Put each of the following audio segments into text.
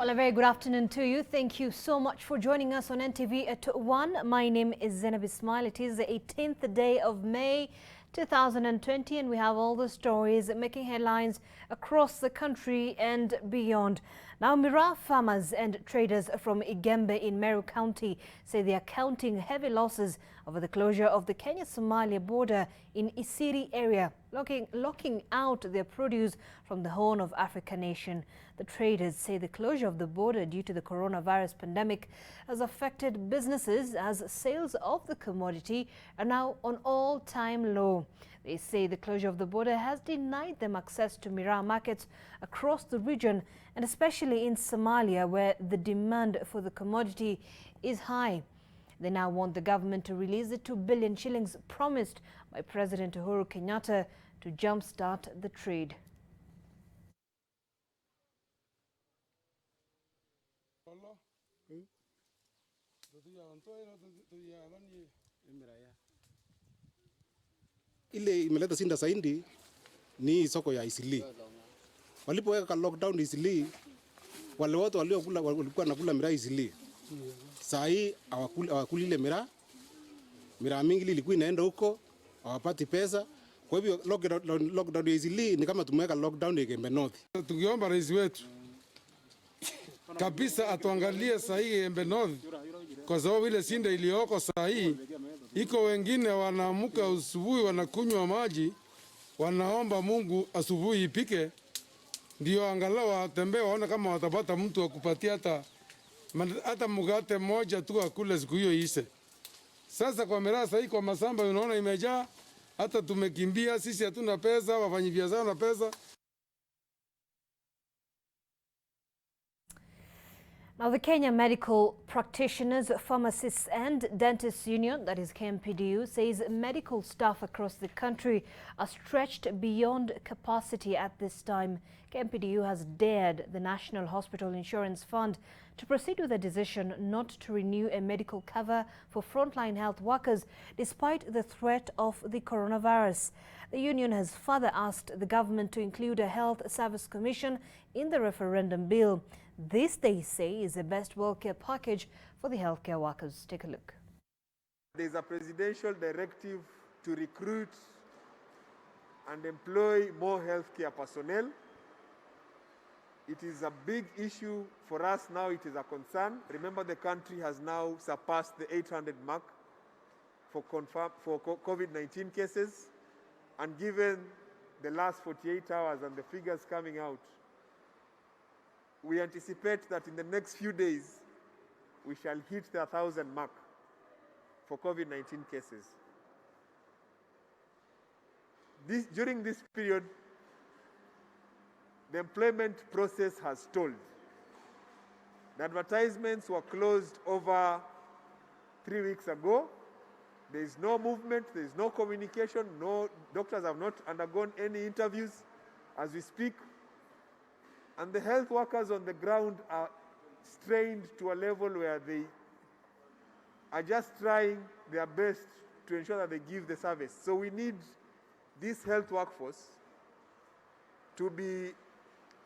Well, a very good afternoon to you. Thank you so much for joining us on NTV at 1. My name is Zainab Ismail. It is the 18th day of May 2020 and we have all the stories making headlines across the country and beyond. Now, Miraa farmers and traders from Igembe in Meru County say they are counting heavy losses over the closure of the Kenya-Somalia border in Isiri area, locking out their produce from the Horn of Africa nation. The traders say the closure of the border due to the coronavirus pandemic has affected businesses as sales of the commodity are now on all-time low. They say the closure of the border has denied them access to Miraa markets across the region and especially in Somalia, where the demand for the commodity is high. They now want the government to release the 2 billion shillings promised by President Uhuru Kenyatta to jumpstart the trade. Ile imeleta sinda saindi ni soko ya Isili. Walipoweka lockdown Isili, wale watu walikuwa nakula miraa Isili. Saa hii hawakuli ile miraa. Miraa mingi ilikuwa inaenda huko, hawapati pesa. Kwa hivyo lockdown ya Isili ni kama tumeweka lockdown ya Gembe North. Tungeomba rais wetu kabisa atuangalie saa hii Gembe North, kwa sababu ile sinda iliyoko saa hii iko wengine wanaamuka asubuhi wanakunywa maji, wanaomba Mungu asubuhi ipike ndio angalau watembee waone kama watapata mtu wa kupatia hata mkate moja tu akule siku hiyo ise. Sasa kwa Miraa sasa hii kwa masamba unaona imejaa, hata tumekimbia sisi, hatuna pesa, wafanyabiashara na pesa. Now, the Kenya Medical Practitioners, Pharmacists and Dentists Union, that is KMPDU, says medical staff across the country are stretched beyond capacity at this time. KMPDU has dared the National Hospital Insurance Fund to proceed with a decision not to renew a medical cover for frontline health workers despite the threat of the coronavirus. The union has further asked the government to include a health service commission in the referendum bill. This, they say, is the best welfare package for the healthcare workers. Take a look. There is a presidential directive to recruit and employ more healthcare personnel. It is a big issue for us now. It is a concern. Remember, the country has now surpassed the 800 mark for COVID-19 cases. And given the last 48 hours and the figures coming out, we anticipate that in the next few days, we shall hit the 1,000 mark for COVID-19 cases. During this period, the employment process has stalled. The advertisements were closed over 3 weeks ago. There is no movement, there is no communication, no doctors have not undergone any interviews as we speak. And the health workers on the ground are strained to a level where they are just trying their best to ensure that they give the service. So we need this health workforce to be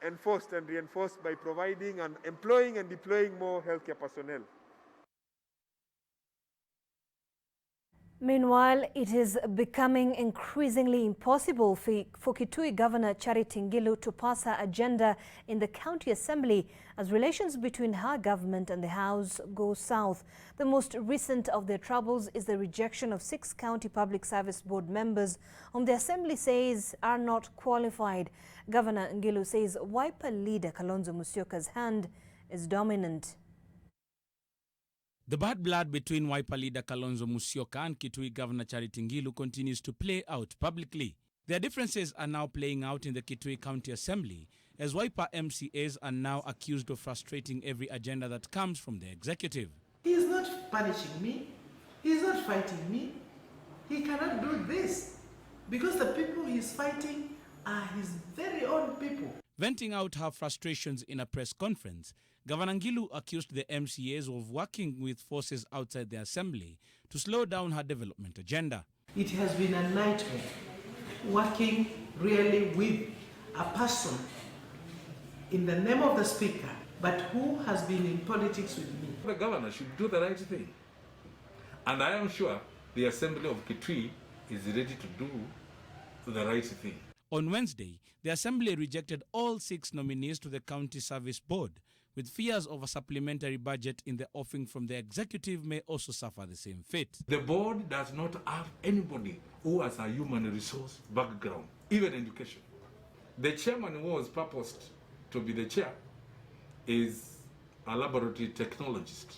enforced and reinforced by providing and employing and deploying more healthcare personnel. Meanwhile, it is becoming increasingly impossible for Kitui Governor Charity Ngilu to pass her agenda in the county assembly as relations between her government and the House go south. The most recent of their troubles is the rejection of 6 county public service board members whom the assembly says are not qualified. Governor Ngilu says Wiper leader Kalonzo Musyoka's hand is dominant. The bad blood between Wiper leader Kalonzo Musyoka and Kitui Governor Charity Ngilu continues to play out publicly. Their differences are now playing out in the Kitui County Assembly as Wiper MCAs are now accused of frustrating every agenda that comes from the executive. He is not punishing me. He is not fighting me. He cannot do this because the people he is fighting are his very own people. Venting out her frustrations in a press conference, Governor Ngilu accused the MCAs of working with forces outside the assembly to slow down her development agenda. It has been a nightmare working really with a person in the name of the Speaker but who has been in politics with me. The governor should do the right thing. And I am sure the Assembly of Kitui is ready to do the right thing. On Wednesday, the Assembly rejected all 6 nominees to the County Service Board, with fears of a supplementary budget in the offing from the executive may also suffer the same fate. The board does not have anybody who has a human resource background, even education. The chairman who was purposed to be the chair is a laboratory technologist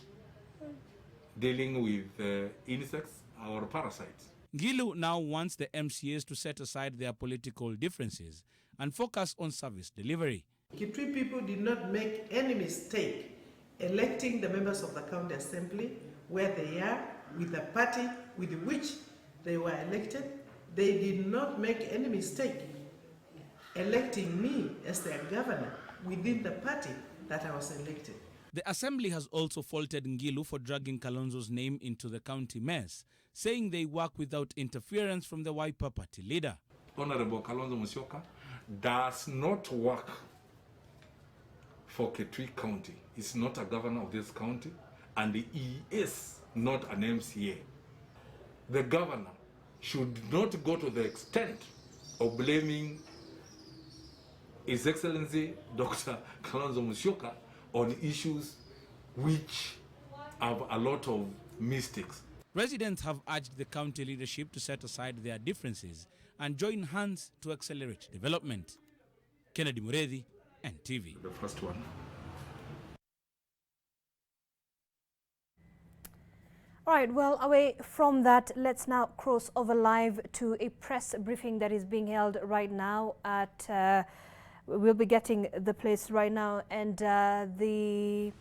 dealing with insects or parasites. Ngilu now wants the MCAs to set aside their political differences and focus on service delivery. Kitui people did not make any mistake electing the members of the county assembly where they are with the party with which they were elected. They did not make any mistake electing me as their governor within the party that I was elected. The Assembly has also faulted Ngilu for dragging Kalonzo's name into the county mess, saying they work without interference from the Wiper party leader. Honorable Kalonzo Musyoka does not work for Kitui County. He's not a governor of this county, and he is not an MCA. The governor should not go to the extent of blaming His Excellency Dr. Kalonzo Musyoka on issues which have a lot of mistakes. Residents have urged the county leadership to set aside their differences and join hands to accelerate development. Kennedy Muredi, NTV. The first one. All right, well, away from that, let's now cross over live to a press briefing that is being held right now at, we'll be getting the place right now, and the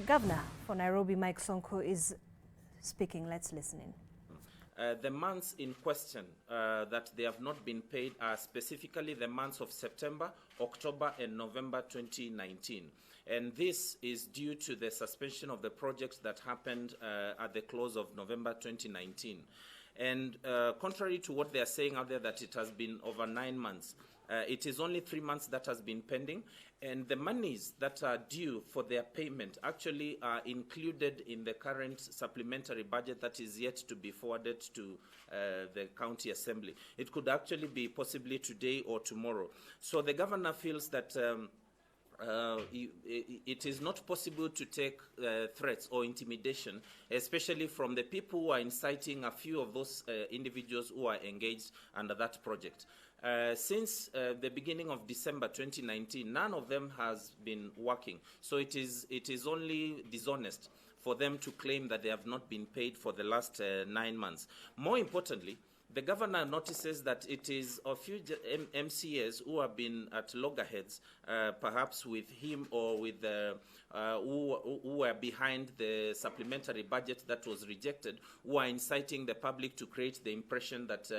governor for Nairobi, Mike Sonko, is speaking. Let's listen in. The months in question that they have not been paid are specifically the months of September, October, and November 2019. And this is due to the suspension of the projects that happened at the close of November 2019. And contrary to what they are saying out there that it has been over 9 months, it is only 3 months that has been pending, and the monies that are due for their payment actually are included in the current supplementary budget that is yet to be forwarded to the county assembly. It could actually be possibly today or tomorrow. So the governor feels that it is not possible to take threats or intimidation, especially from the people who are inciting a few of those individuals who are engaged under that project. Since the beginning of December 2019, none of them has been working. So it is only dishonest for them to claim that they have not been paid for the last 9 months. More importantly, the governor notices that it is a few MCAs who have been at loggerheads, perhaps with him or with who were behind the supplementary budget that was rejected, who are inciting the public to create the impression that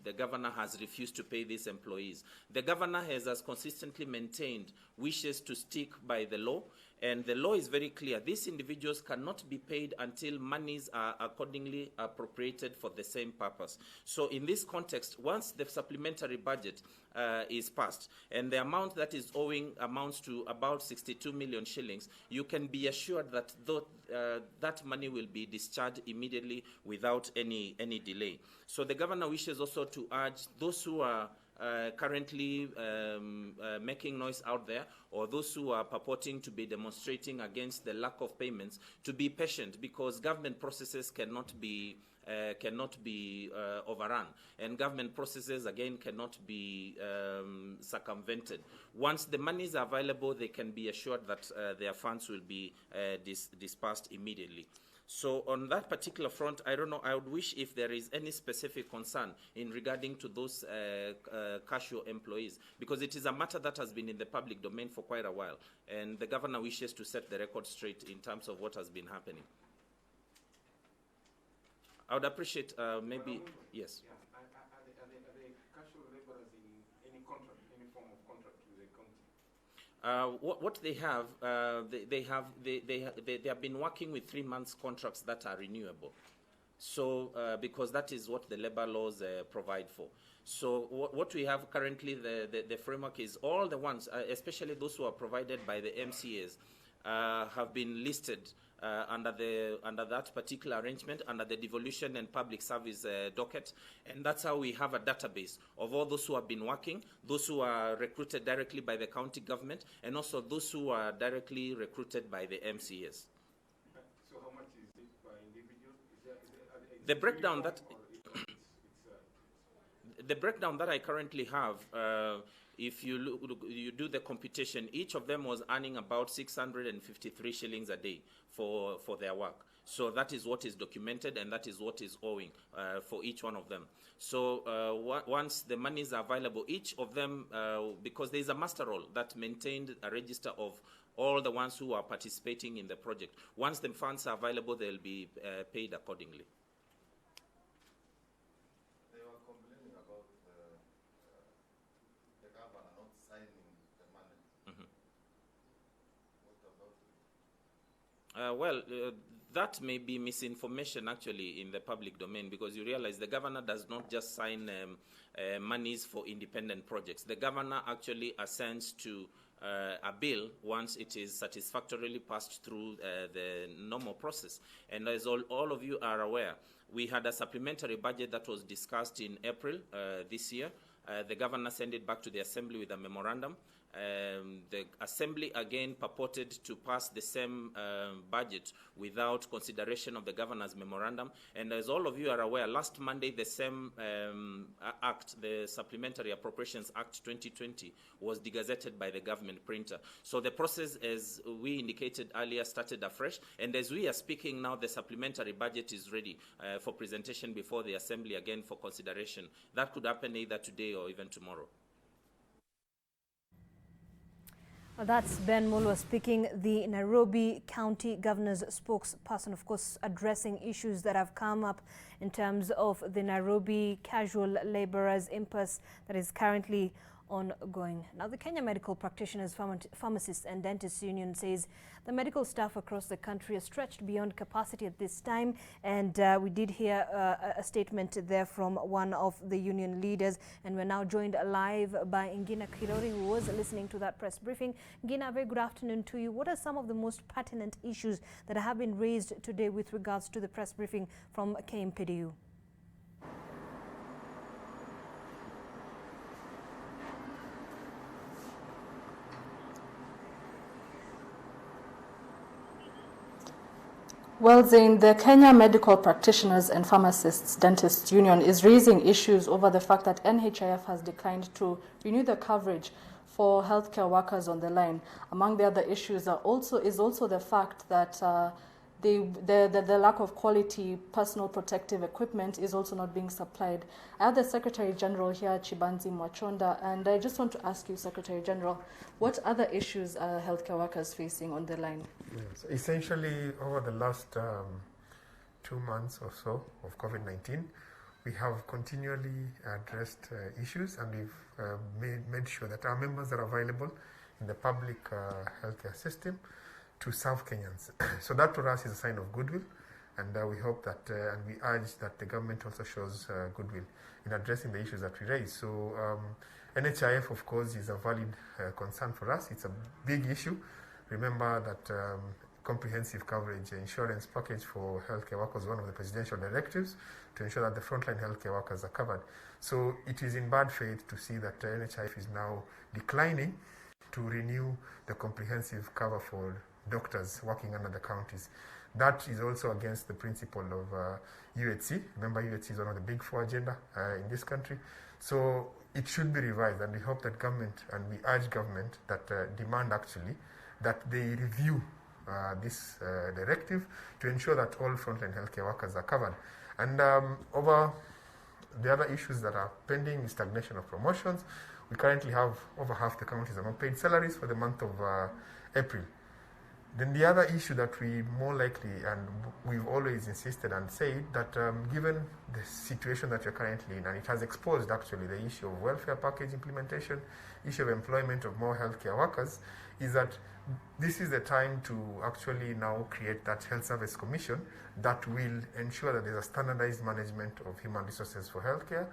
the governor has refused to pay these employees. The governor has consistently maintained wishes to stick by the law, and the law is very clear. These individuals cannot be paid until monies are accordingly appropriated for the same purpose. So in this context, once the supplementary budget is passed and the amount that is owing amounts to about 62 million shillings, you can be assured that that money will be discharged immediately without any delay. So the governor wishes also to urge those who are currently making noise out there, or those who are purporting to be demonstrating against the lack of payments, to be patient, because government processes cannot be overrun, and government processes again cannot be circumvented. Once the monies are available, they can be assured that their funds will be dispersed immediately. So on that particular front, I don't know, I would wish if there is any specific concern in regarding to those casual employees, because it is a matter that has been in the public domain for quite a while, and the governor wishes to set the record straight in terms of what has been happening. I would appreciate maybe, yes. Yeah. Are the casual laborers in any contract, any form of contract with the county? What they have, they have been working with 3 months contracts that are renewable. So because that is what the labor laws provide for. So what we have currently, the framework is all the ones, especially those who are provided by the MCAs, have been listed under that particular arrangement, under the devolution and public service docket. And that's how we have a database of all those who have been working, those who are recruited directly by the county government, and also those who are directly recruited by the MCAs. So how much is it per individual? The breakdown that the breakdown that I currently have, if you do the computation, each of them was earning about 653 shillings a day for their work. So that is what is documented, and that is what is owing for each one of them. So once the monies are available, each of them, because there is a master roll that maintained a register of all the ones who are participating in the project. Once the funds are available, they'll be paid accordingly. That may be misinformation actually in the public domain, because you realize the governor does not just sign monies for independent projects. The governor actually assents to a bill once it is satisfactorily passed through the normal process. And as all of you are aware, we had a supplementary budget that was discussed in April this year. The governor sent it back to the assembly with a memorandum. The assembly again purported to pass the same budget without consideration of the governor's memorandum. And as all of you are aware, last Monday the same act, the Supplementary Appropriations Act 2020, was degazetted by the government printer. So the process, as we indicated earlier, started afresh. And as we are speaking now, the supplementary budget is ready for presentation before the assembly again for consideration. That could happen either today or even tomorrow. Well, that's Ben Mulwa speaking, the Nairobi County Governor's spokesperson, of course, addressing issues that have come up in terms of the Nairobi casual laborers impasse that is currently ongoing. Now, the Kenya Medical Practitioners, Pharmacists and Dentists Union says the medical staff across the country are stretched beyond capacity at this time, and we did hear a statement there from one of the union leaders, and we're now joined live by Ngina Kirori, who was listening to that press briefing. Ngina, very good afternoon to you. What are some of the most pertinent issues that have been raised today with regards to the press briefing from KMPDU? Well, Zain, the Kenya Medical Practitioners and Pharmacists Dentists Union is raising issues over the fact that NHIF has declined to renew the coverage for healthcare workers on the line. Among the other issues is also the fact that the lack of quality personal protective equipment is also not being supplied. I have the Secretary General here, Chibanzi Mwachonda, and I just want to ask you, Secretary General, what other issues are healthcare workers facing on the line? Yes, essentially, over the last 2 months or so of COVID-19, we have continually addressed issues, and we've made sure that our members are available in the public healthcare system to serve Kenyans. So that to us is a sign of goodwill, and we hope that, and we urge that the government also shows goodwill in addressing the issues that we raise. So NHIF, of course, is a valid concern for us. It's a big issue. Remember that comprehensive coverage insurance package for healthcare workers is one of the presidential directives to ensure that the frontline healthcare workers are covered. So it is in bad faith to see that NHIF is now declining to renew the comprehensive cover for doctors working under the counties. That is also against the principle of UHC. Remember, UHC is one of the big four agenda in this country. So it should be revised, and we hope that government, and we urge government that demand actually that they review this directive to ensure that all frontline healthcare workers are covered. And over the other issues that are pending is stagnation of promotions. We currently have over half the counties are not paid salaries for the month of April. Then the other issue that we more likely, and we've always insisted and said that given the situation that we're currently in, and it has exposed actually the issue of welfare package implementation, issue of employment of more healthcare workers, is that this is the time to actually now create that health service commission that will ensure that there's a standardized management of human resources for healthcare,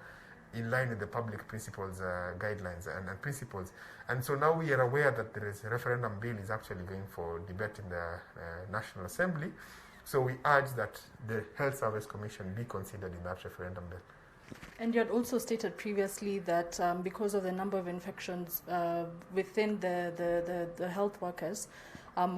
in line with the public principles, guidelines and principles. And so now we are aware that there is a referendum bill is actually going for debate in the National Assembly. So we urge that the Health Service Commission be considered in that referendum bill. And you had also stated previously that because of the number of infections within the health workers,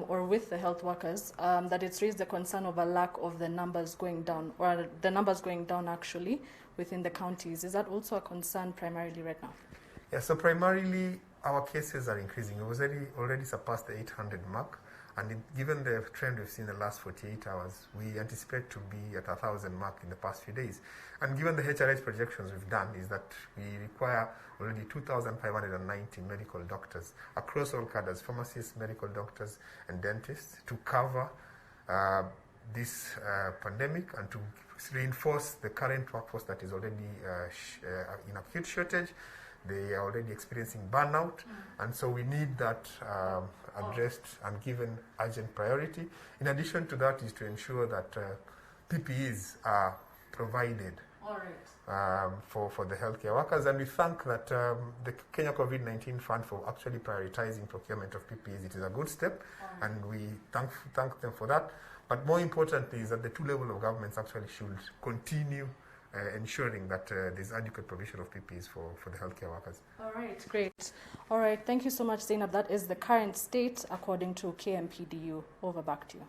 or with the health workers, that it's raised the concern of a lack of the numbers going down, or the numbers going down actually within the counties. Is that also a concern primarily right now? Yeah, so primarily our cases are increasing. It was already surpassed the 800 mark, and given the trend we've seen in the last 48 hours, we anticipate to be at 1,000 mark in the past few days. And given the HRH projections we've done, is that we require already 2,590 medical doctors across all cadres, pharmacists, medical doctors, and dentists, to cover this pandemic and to reinforce the current workforce that is already in acute shortage. They are already experiencing burnout, and so we need that addressed and given urgent priority. In addition to that is to ensure that PPEs are provided for the healthcare workers, and we thank that the Kenya COVID-19 Fund for actually prioritizing procurement of PPEs. It is a good step, and we thank them for that. But more importantly is that the two levels of governments actually should continue ensuring that there's adequate provision of PPEs for the healthcare workers. All right, great. All right, thank you so much, Zainab. That is the current state according to KMPDU. Over back to you.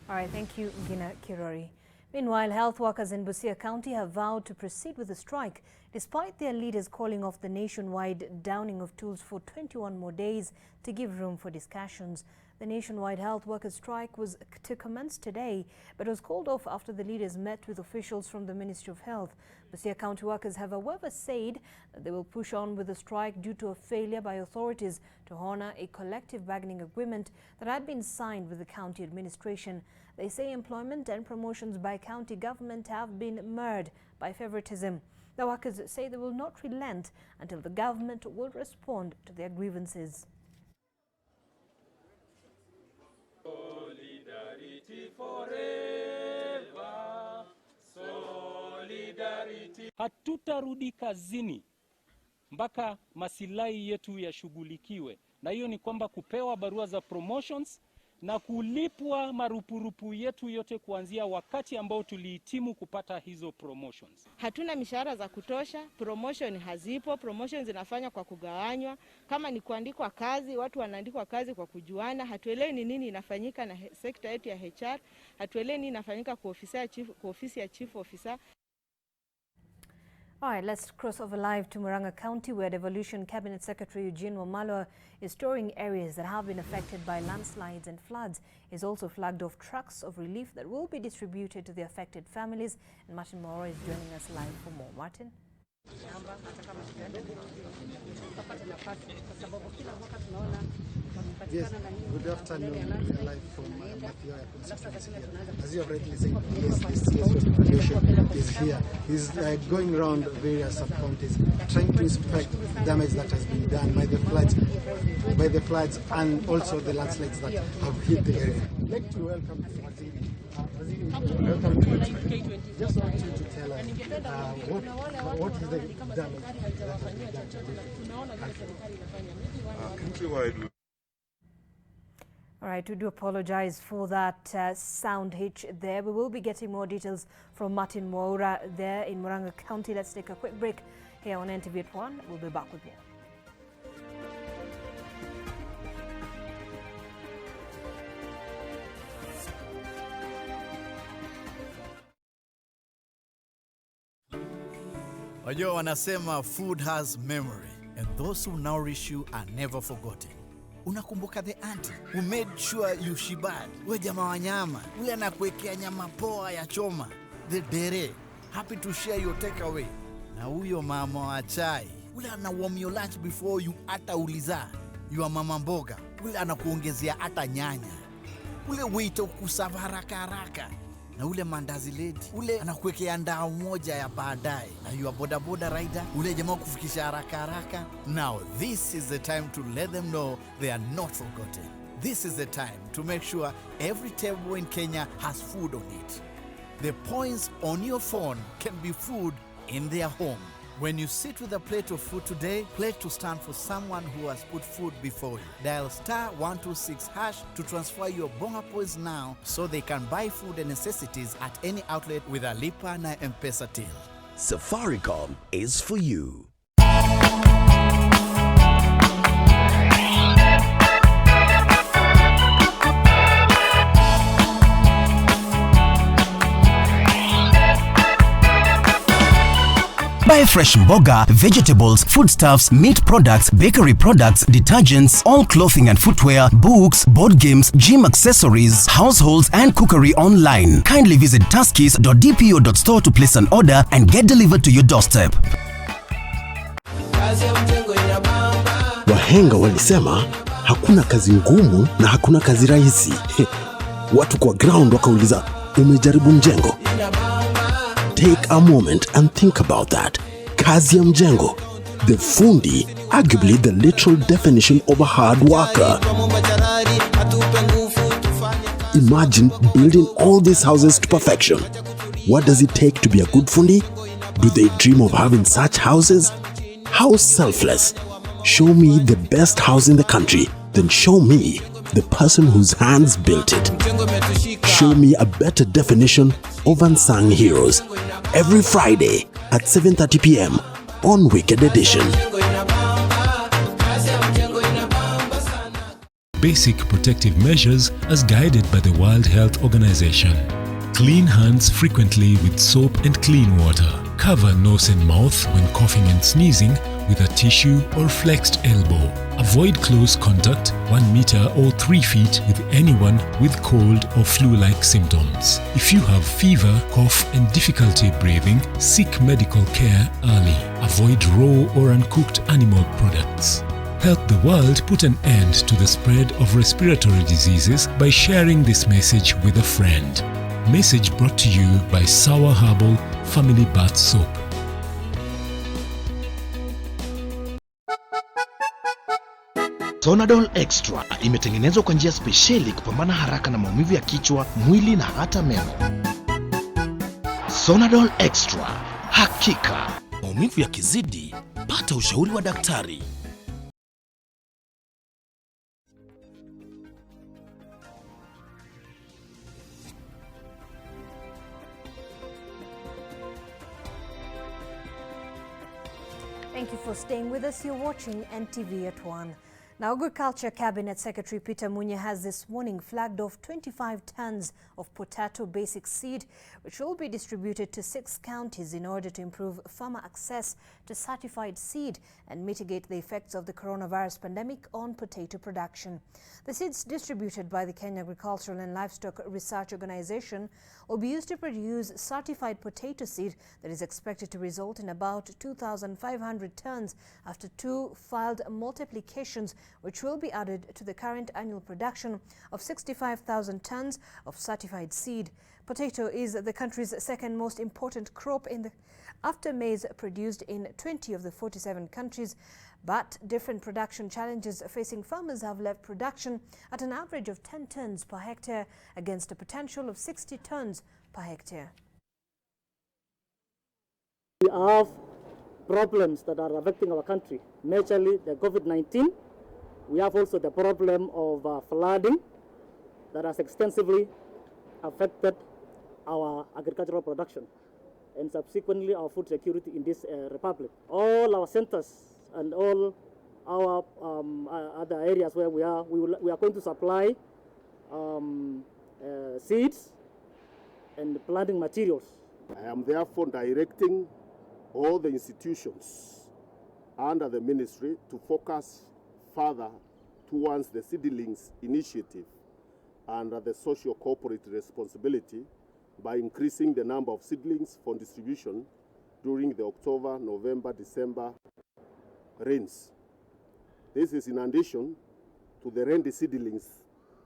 All right, thank you, Gina Kirori. Meanwhile, health workers in Busia County have vowed to proceed with the strike despite their leaders calling off the nationwide downing of tools for 21 more days to give room for discussions. The nationwide health workers strike was to commence today, but was called off after the leaders met with officials from the Ministry of Health. Busia County workers have however said that they will push on with the strike due to a failure by authorities to honor a collective bargaining agreement that had been signed with the county administration. They say employment and promotions by county government have been marred by favoritism. The workers say they will not relent until the government will respond to their grievances. Hatutarudi kazini mpaka masilahi yetu yashughulikiwe, na hiyo ni kwamba kupewa barua za promotions na kulipwa marupurupu yetu yote kuanzia wakati ambao tulihitimu kupata hizo promotions. Hatuna mishahara za kutosha, promotion hazipo, promotion zinafanywa kwa kugawanywa. Kama ni kuandikwa kazi, watu wanaandikwa kazi kwa kujuana. Hatuelewi ni nini inafanyika na sekta yetu ya HR, hatuelewi nini inafanyika kwa ofisi ya chief officer. All right, let's cross over live to Murang'a County, where Devolution Cabinet Secretary Eugene Wamalwa is touring areas that have been affected by landslides and floods. He's also flagged off trucks of relief that will be distributed to the affected families. And Martin Moro is joining us live for more. Martin? Yes, good afternoon. We are live from Matthew. As you have rightly said, yes, the CS of Devolution is here. He's going around various sub-counties, trying to inspect the damage that has been done by the floods and also the landslides that have hit the area. I'd like to welcome Waziri. Welcome to K20. Just want you to tell us what is the damage that has been done countrywide. All right, we do apologize for that sound hitch there. We will be getting more details from Martin Moura there in Murang'a County. Let's take a quick break here on NTV at 1. We'll be back with more. Wajua wanasema food has memory, and those who nourish you are never forgotten. Unakumbuka the auntie who made sure you shibat? We jamaa wa nyama, ule anakuwekea nyama poa ya choma. The dere, happy to share your takeaway. Na huyo mama wa chai, ule ana warm your lunch before you ata uliza. Your mama mboga, ule anakuongezea ata nyanya. Ule waiter kusava haraka. Na ule mandazi lady, ule anakuwekea ndao moja ya baadaye. Na your boda rider, ule jamaa kufikisha haraka. Now this is the time to let them know they are not forgotten. This is the time to make sure every table in Kenya has food on it. The points on your phone can be food in their home. When you sit with a plate of food today, pledge to stand for someone who has put food before you. Dial *126# to transfer your bonga points now so they can buy food and necessities at any outlet with a Lipa na M-Pesa till. Safaricom is for you. Buy fresh mboga, vegetables, foodstuffs, meat products, bakery products, detergents, all clothing and footwear, books, board games, gym accessories, households and cookery online. Kindly visit tuskys.dpo.store to place an order and get delivered to your doorstep. Wahenga walisema hakuna kazi ngumu na hakuna kazi rahisi. Watu kwa ground wakauliza, umejaribu mjengo? Take a moment and think about that. Kazi ya mjengo. The fundi, arguably the literal definition of a hard worker. Imagine building all these houses to perfection. What does it take to be a good fundi? Do they dream of having such houses? How selfless. Show me the best house in the country, then show me the person whose hands built it. Show me a better definition of unsung heroes. Every Friday at 7:30 p.m. on Weekend Edition. Basic protective measures as guided by the World Health Organization. Clean hands frequently with soap and clean water. Cover nose and mouth when coughing and sneezing with a tissue or flexed elbow. Avoid close contact 1 meter or 3 feet with anyone with cold or flu-like symptoms. If you have fever, cough and difficulty breathing, seek medical care early. Avoid raw or uncooked animal products. Help the world put an end to the spread of respiratory diseases by sharing this message with a friend. Message brought to you by Sour Herbal Family Bath Soap. Sonadol Extra imetengenezwa kwa njia spesheli kupambana haraka na maumivu ya kichwa, mwili na hata meno. Sonadol Extra, hakika maumivu yakizidi, pata ushauri wa daktari. Thank you for staying with us. You're watching NTV at 1. Now, Agriculture Cabinet Secretary Peter Munya has this morning flagged off 25 tons of potato basic seed, which will be distributed to 6 counties in order to improve farmer access to certified seed and mitigate the effects of the coronavirus pandemic on potato production. The seeds distributed by the Kenya Agricultural and Livestock Research Organization will be used to produce certified potato seed that is expected to result in about 2,500 tons after 2 filed multiplications, which will be added to the current annual production of 65,000 tons of certified seed. Potato is the country's second most important crop after maize, produced in 20 of the 47 countries. But different production challenges facing farmers have left production at an average of 10 tons per hectare against a potential of 60 tons per hectare. We have problems that are affecting our country, majorly the COVID-19. We have also the problem of flooding that has extensively affected our agricultural production and subsequently our food security in this republic. All our centers and all our other areas where we are going to supply seeds and planting materials. I am therefore directing all the institutions under the ministry to focus further towards the seedlings initiative under the social corporate responsibility by increasing the number of seedlings for distribution during the October, November, December rains. This is in addition to the rainy seedlings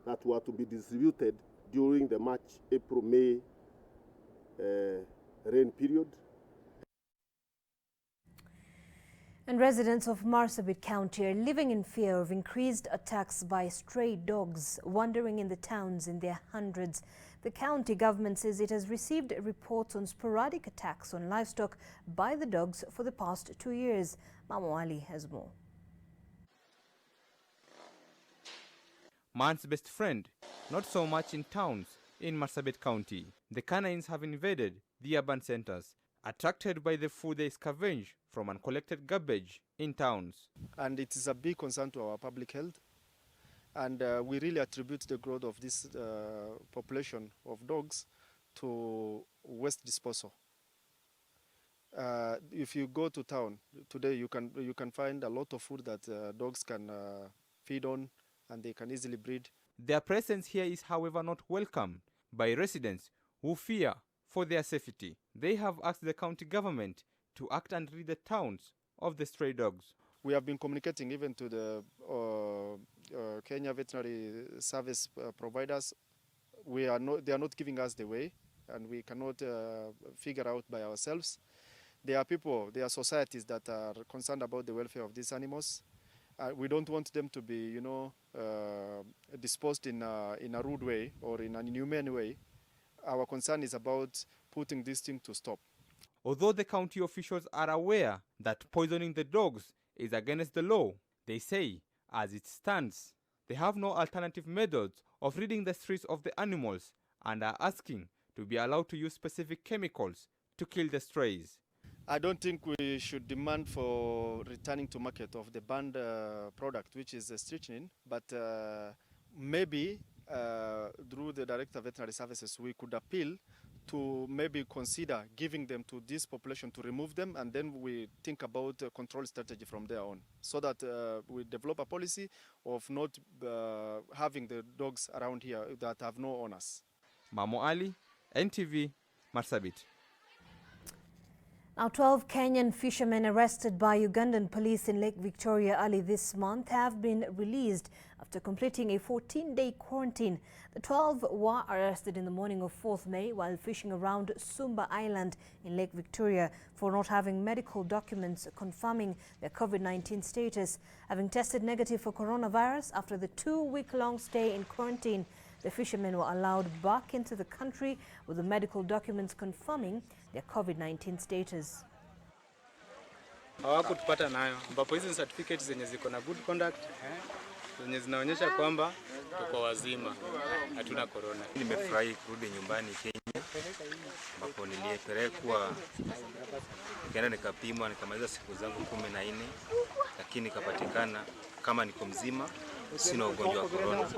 that were to be distributed during the March, April, May rain period. And residents of Marsabit County are living in fear of increased attacks by stray dogs wandering in the towns in their hundreds. The county government says it has received reports on sporadic attacks on livestock by the dogs for the past 2 years. Mamo Ali has more. Man's best friend, not so much in towns in Marsabit County. The canines have invaded the urban centers, attracted by the food they scavenge from uncollected garbage in towns. And it is a big concern to our public health. And we really attribute the growth of this population of dogs to waste disposal. If you go to town today, you can find a lot of food that dogs can feed on, and they can easily breed. Their presence here is, however, not welcome by residents who fear for their safety. They have asked the county government to act and rid the towns of the stray dogs. We have been communicating even to the Kenya Veterinary Service providers. They are not giving us the way, and we cannot figure out by ourselves. There are people, there are societies that are concerned about the welfare of these animals. We don't want them to be, disposed in a rude way or in an inhumane way. Our concern is about putting this thing to stop. Although the county officials are aware that poisoning the dogs is against the law, they say, as it stands, they have no alternative methods of ridding the streets of the animals and are asking to be allowed to use specific chemicals to kill the strays. I don't think we should demand for returning to market of the banned product, which is strychnine, but maybe through the Director of Veterinary Services, we could appeal to maybe consider giving them to this population to remove them, and then we think about a control strategy from there on, so that we develop a policy of not having the dogs around here that have no owners. Mamo Ali, NTV, Marsabit. Now, 12 Kenyan fishermen arrested by Ugandan police in Lake Victoria early this month have been released after completing a 14-day quarantine. The 12 were arrested in the morning of 4th May while fishing around Sumba Island in Lake Victoria for not having medical documents confirming their COVID-19 status. Having tested negative for coronavirus after the 2-week-long stay in quarantine, the fishermen were allowed back into the country with the medical documents confirming their COVID-19 status. Hawakutupata nayo ambapo hizi certificates zenye ziko na good conduct zenye zinaonyesha kwamba tuko wazima, hatuna corona. Nimefurahi kurudi nyumbani Kenya ambapo nilipelekwa nikaenda nikapimwa nikamaliza siku zangu 14 lakini nikapatikana kama niko mzima, sina ugonjwa wa corona.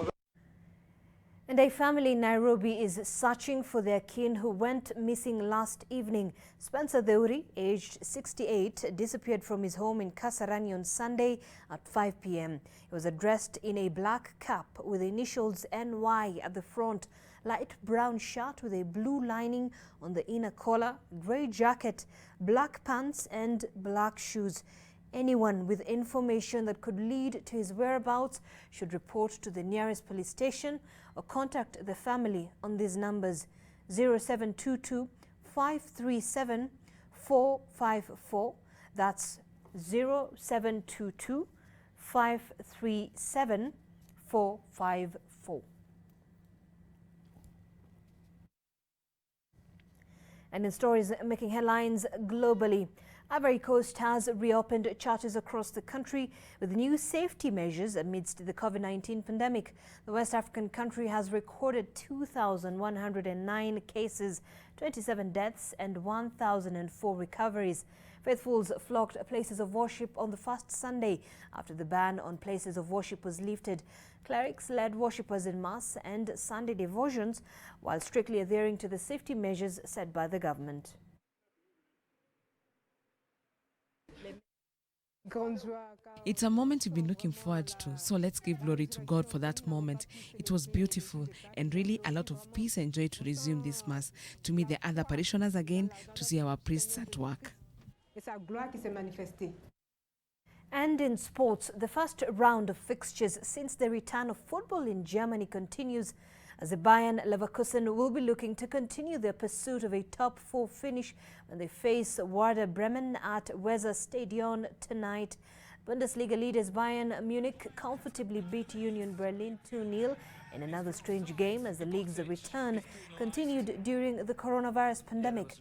And a family in Nairobi is searching for their kin who went missing last evening. Spencer Deuri, aged 68, disappeared from his home in Kasarani on Sunday at 5 p.m. He was dressed in a black cap with the initials NY at the front, light brown shirt with a blue lining on the inner collar, grey jacket, black pants and black shoes. Anyone with information that could lead to his whereabouts should report to the nearest police station or contact the family on these numbers: 0722 537 454. That's 0722 537 454. And in stories making headlines globally, Ivory Coast has reopened churches across the country with new safety measures amidst the COVID-19 pandemic. The West African country has recorded 2,109 cases, 27 deaths and 1,004 recoveries. Faithfuls flocked places of worship on the first Sunday after the ban on places of worship was lifted. Clerics led worshippers in Mass and Sunday devotions while strictly adhering to the safety measures set by the government. It's a moment we've been looking forward to, so let's give glory to God for that moment. It was beautiful and really a lot of peace and joy to resume this Mass, to meet the other parishioners again, to see our priests at work. And in sports, the first round of fixtures since the return of football in Germany continues, as the Bayern Leverkusen will be looking to continue their pursuit of a top 4 finish when they face Werder Bremen at Weser Stadion tonight. Bundesliga leaders Bayern Munich comfortably beat Union Berlin 2-0 in another strange game as the league's return continued during the coronavirus pandemic.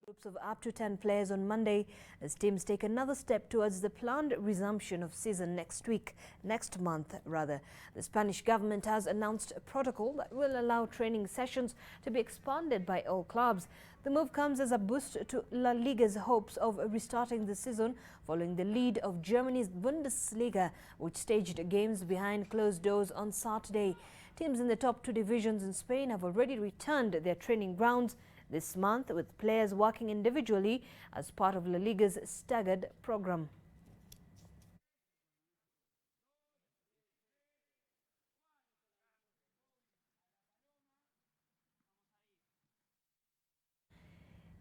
Groups of up to 10 players on Monday as teams take another step towards the planned resumption of season next month. The Spanish government has announced a protocol that will allow training sessions to be expanded by all clubs. The move comes as a boost to La Liga's hopes of restarting the season following the lead of Germany's Bundesliga, which staged games behind closed doors on Saturday. Teams in the top two divisions in Spain have already returned their training grounds this month, with players working individually as part of La Liga's staggered program.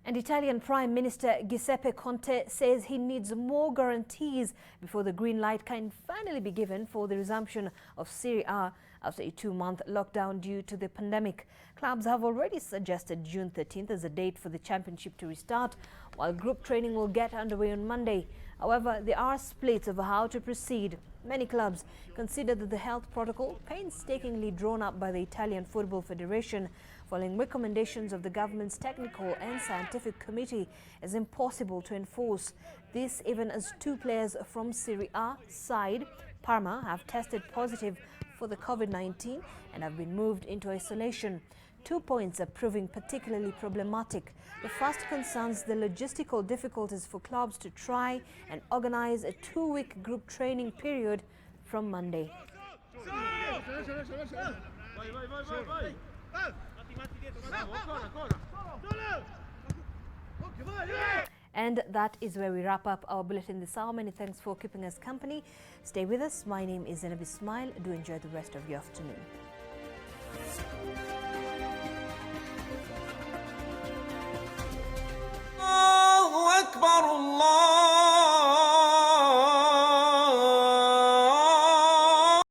And Italian Prime Minister Giuseppe Conte says he needs more guarantees before the green light can finally be given for the resumption of Serie A after a 2-month lockdown due to the pandemic. Clubs have already suggested June 13th as a date for the championship to restart, while group training will get underway on Monday. However, there are splits over how to proceed. Many clubs consider that the health protocol, painstakingly drawn up by the Italian Football Federation following recommendations of the government's technical and scientific committee, is impossible to enforce. This even as 2 players from Serie A side, Parma, have tested positive for the COVID-19 and have been moved into isolation. 2 points are proving particularly problematic. The first concerns the logistical difficulties for clubs to try and organize a 2-week group training period from Monday. And that is where we wrap up our bulletin this hour. Many thanks for keeping us company. Stay with us. My name is Zainab Ismail. Do enjoy the rest of your afternoon.